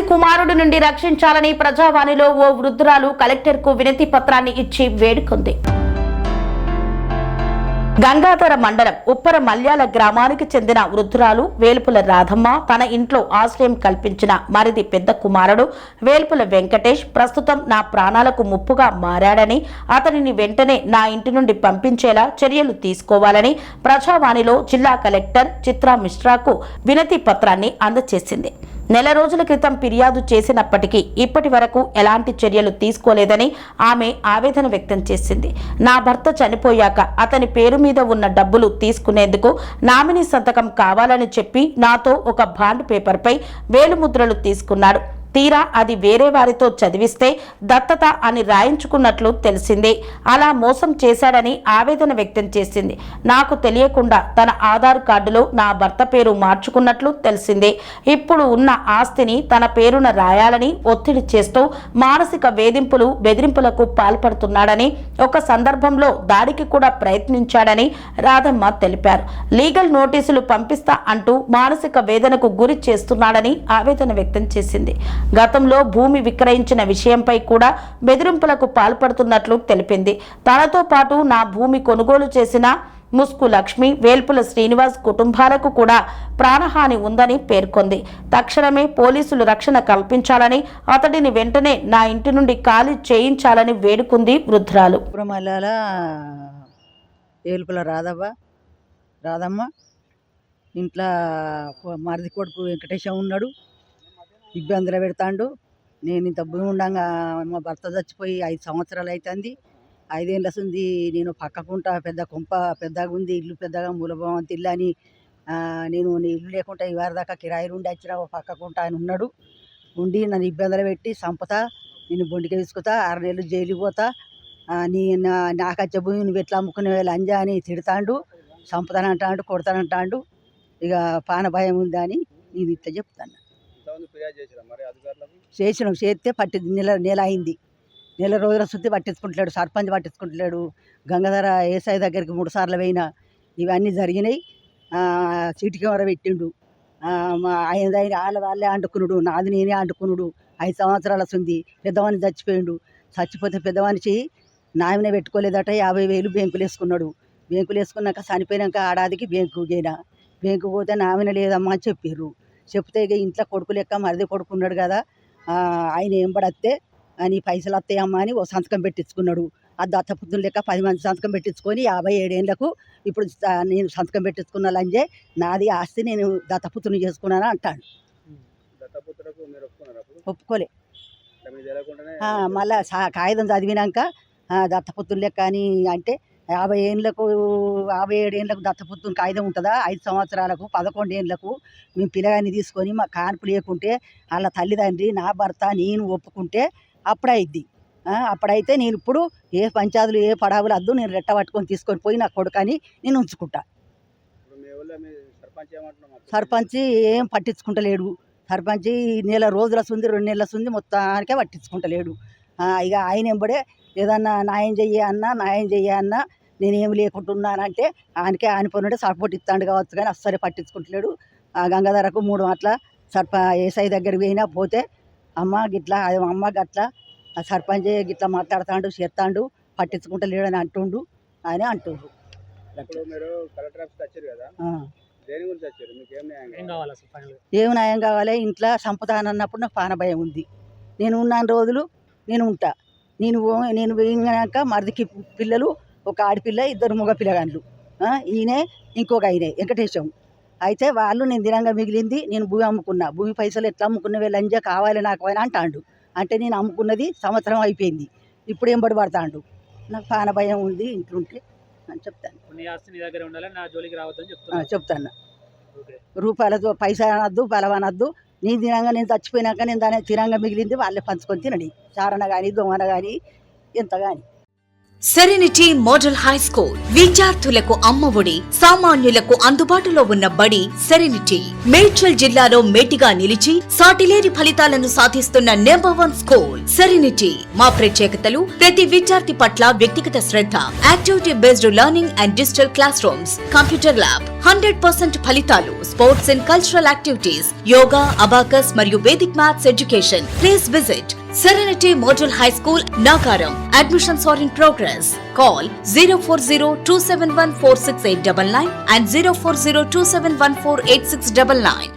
మరిది కుమారుడి నుండి రక్షించాలని ప్రజావాణిలో ఓ వృద్ధురాలు కలెక్టర్కు వినతి పత్రాన్ని ఇచ్చి వేడుకుంది. గంగాధర మండలం ఉప్పర మల్యాల గ్రామానికి చెందిన వృద్ధురాలు వేల్పుల రాధమ్మ తన ఇంట్లో ఆశ్రయం కల్పించిన మరిది పెద్ద కుమారుడు వేల్పుల వెంకటేష్ ప్రస్తుతం నా ప్రాణాలకు ముప్పుగా మారాడని, అతనిని వెంటనే నా ఇంటి నుండి పంపించేలా చర్యలు తీసుకోవాలని ప్రజావాణిలో జిల్లా కలెక్టర్ చిత్రా మిశ్రాకు వినతి పత్రాన్ని అందజేసింది. నెల రోజుల క్రితం ఫిర్యాదు చేసినప్పటికీ ఇప్పటి వరకు ఎలాంటి చర్యలు తీసుకోలేదని ఆమె ఆవేదన వ్యక్తం చేసింది. నా భర్త చనిపోయాక అతని పేరు మీద ఉన్న డబ్బులు తీసుకునేందుకు నామినీ సంతకం కావాలని చెప్పి నాతో ఒక బాండ్ పేపర్పై వేలుముద్రలు తీసుకున్నాడు. తీరా అది వేరే వారితో చదివిస్తే దత్తత అని రాయించుకున్నట్లు తెలిసింది. అలా మోసం చేశాడని ఆవేదన వ్యక్తం చేసింది. నాకు తెలియకుండా తన ఆధార్ కార్డులో నా భర్త పేరు మార్చుకున్నట్లు తెలిసింది. ఇప్పుడు ఉన్న ఆస్తిని తన పేరున రాయాలని ఒత్తిడి చేస్తూ మానసిక వేధింపులు బెదిరింపులకు పాల్పడుతున్నాడని, ఒక సందర్భంలో దాడికి కూడా ప్రయత్నించాడని రాధమ్మ తెలిపారు. లీగల్ నోటీసులు పంపిస్తా అంటూ మానసిక వేదనకు గురి చేస్తున్నాడని ఆవేదన వ్యక్తం చేసింది. గతంలో భూమి విక్రయించిన విషయంపై కూడా బెదిరింపులకు పాల్పడుతున్నట్లు తెలిపింది. తనతో పాటు నా భూమి కొనుగోలు చేసిన ముస్కు లక్ష్మి, వేల్పుల శ్రీనివాస్ కుటుంబాలకు కూడా ప్రాణహాని ఉందని పేర్కొంది. తక్షణమే పోలీసులు రక్షణ కల్పించాలని, అతడిని వెంటనే నా ఇంటి నుండి ఖాళీ చేయించాలని వేడుకుంది వృద్ధురాలు. వేల్పుల రాధమ్మ ఇంట్లో మరిది కొడుకు వెంకటేశం ఉన్నాడు, ఇబ్బందులు పెడతాడు. నేను ఇంత భూమి ఉండగా మా భర్త చచ్చిపోయి 5 సంవత్సరాలు అవుతుంది. 5 ఏళ్ళ ఉంది. నేను పక్కకుంటా పెద్ద కొంప పెద్దగా ఉంది, ఇల్లు పెద్దగా మూలభవంతి ఇల్లు అని నేను ఇల్లు లేకుండా ఇవారి దాకా కిరాయిలు ఉండి వచ్చిన పక్కకుంటా ఆయన ఉన్నాడు. ఉండి నన్ను ఇబ్బందులు పెట్టి సంపత, నేను బొండికి తీసుకుతా, 6 నెలలు జైలుకి పోతా, నాకు వచ్చే భూమి నువ్వు ఎట్లా అమ్ముకునే లంజా అని తిడతాడు, సంపదనంటాడు, కొడతానంటాడు. ఇక పాన భయం ఉందని నేను ఇట్లా చెప్తాను. చేసినాం, చేస్తే నెల అయింది. నెల రోజుల శుద్ధి పట్టించుకుంటలేడు, సర్పంచ్ పట్టించుకుంటలేడు. గంగాధర ఏసఐ దగ్గరికి 3 సార్లు పోయినా. ఇవన్నీ జరిగినాయి. చీటికి వర పెట్టిండు. ఆయన వాళ్ళే అంటుకున్నాడు, నాది నేనే అంటుకున్నాడు. 5 సంవత్సరాల ఉంది. పెద్దవాడిని చచ్చిపోయిండు. చచ్చిపోతే పెద్దవానికి నామినే పెట్టుకోలేదట. 50,000 బ్యాంకులు వేసుకున్నాడు. బ్యాంకులు వేసుకున్నాక చనిపోయినాక ఏడాదికి బ్యాంకు పోయినా. బ్యాంకు పోతే నామినే లేదమ్మా అని చెప్పారు. చెప్తే ఇక ఇంట్లో కొడుకు లెక్క మరిది కొడుకు ఉన్నాడు కదా, ఆయన ఏం పడత్తే నీ పైసలు వస్తాయమ్మా అని ఓ సంతకం పెట్టించుకున్నాడు. ఆ దత్తపుత్రులు లెక్క 10 మంది సంతకం పెట్టించుకొని 57 ఏళ్ళకు ఇప్పుడు నేను సంతకం పెట్టించుకున్న లంజే నాది ఆస్తి, నేను దత్తపుత్రుని చేసుకున్నాను అంటాడు. ఒప్పుకోలే. మళ్ళా కాగితం చదివినాక దత్తపుత్రులు లెక్క అని అంటే 57 ఏళ్ళకు దత్తపుత్రుని కాగితం ఉంటుందా? 5 సంవత్సరాలకు 11 ఏళ్ళకు మేము పిల్లగాన్ని తీసుకొని మా కాన్పు లేకుంటే వాళ్ళ తల్లిదండ్రి నా భర్త నేను ఒప్పుకుంటే అప్పుడైద్ది. అప్పుడైతే నేను ఇప్పుడు ఏ పంచాయతీలు ఏ పడావులు వద్దు, నేను రెట్ట పట్టుకొని తీసుకొని పోయి నా కొడుకని నేను ఉంచుకుంటా. సర్పంచ్ ఏం పట్టించుకుంటలేడు. సర్పంచ్ నెల రోజుల సుంది 2 నెలల సుంది మొత్తానికే పట్టించుకుంటలేడు. ఇక ఆయన ఎంబడే ఏదన్నా న్యాయం చెయ్య అన్నా నేనేమి లేకుంటున్నానంటే ఆయనకే ఆనిపోయినట్టే సపోర్ట్ ఇస్తాడు కావచ్చు, కానీ అస్సలే పట్టించుకుంటలేడు. గంగాధరకు 3 మాటల ఏసఐ దగ్గర పోయినా పోతే అమ్మ గట్లా సర్పంచ్ గిట్లా మాట్లాడుతాడు, చేస్తాడు, పట్టించుకుంటలేడు అని అంటుండు అని అంటుండ్రు. ఏం న్యాయం కావాలి? ఇంట్లో సంపదానన్నప్పుడు నాకు పాన భయం ఉంది. నేను ఉన్న రోజులు నేను ఉంటా. నేను పోయినాక మరిదికి పిల్లలు, ఒక ఆడపిల్ల, 2 మగ పిల్లగాండ్లు. ఈయనే ఇంకొక ఆయనే వెంకటేశం. అయితే వాళ్ళు నేను దినంగా మిగిలింది నేను భూమి అమ్ముకున్నా. భూమి పైసలు ఎట్లా అమ్ముకున్నవే లంజా కావాలి నాకు అని అంటాడు. అంటే నేను అమ్ముకున్నది సంవత్సరం అయిపోయింది. ఇప్పుడు ఏం పడతాడు. నాకు పాన భయం ఉంది ఇంట్లుంటే అని చెప్తాను. చెప్తాను. రూపాయలతో పైసా అనద్దు, బలవనద్దు. నీ దినంగా నేను చచ్చిపోయినాక నేను దాని తినంగా మిగిలింది వాళ్ళే పంచుకొని తినడి. చారణ కానీ దొంగన కానీ ఎంత కానీ. సెరెనిటీ మోడల్ హై స్కూల్ విద్యార్థులకు అమ్మఒడి, సామాన్యులకు అందుబాటులో ఉన్న బడి సెరెనిటీ. మేడ్చల్ జిల్లాలో మేటిగా నిలిచి సాటిలేని ఫలితాలను సాధిస్తున్న #1 స్కూల్ సెరెనిటీ. మా ప్రత్యేకతలు ప్రతి విద్యార్థి పట్ల వ్యక్తిగత శ్రద్ధ, activity based learning and digital classrooms, computer lab, 100% ఫలితాలు, sports and cultural activities, yoga, abacus మరియు Vedic maths education. Please visit Serenity Model High School, Nagaram. Admissions are in progress. Call 040-271-46899 and 040-271-48699.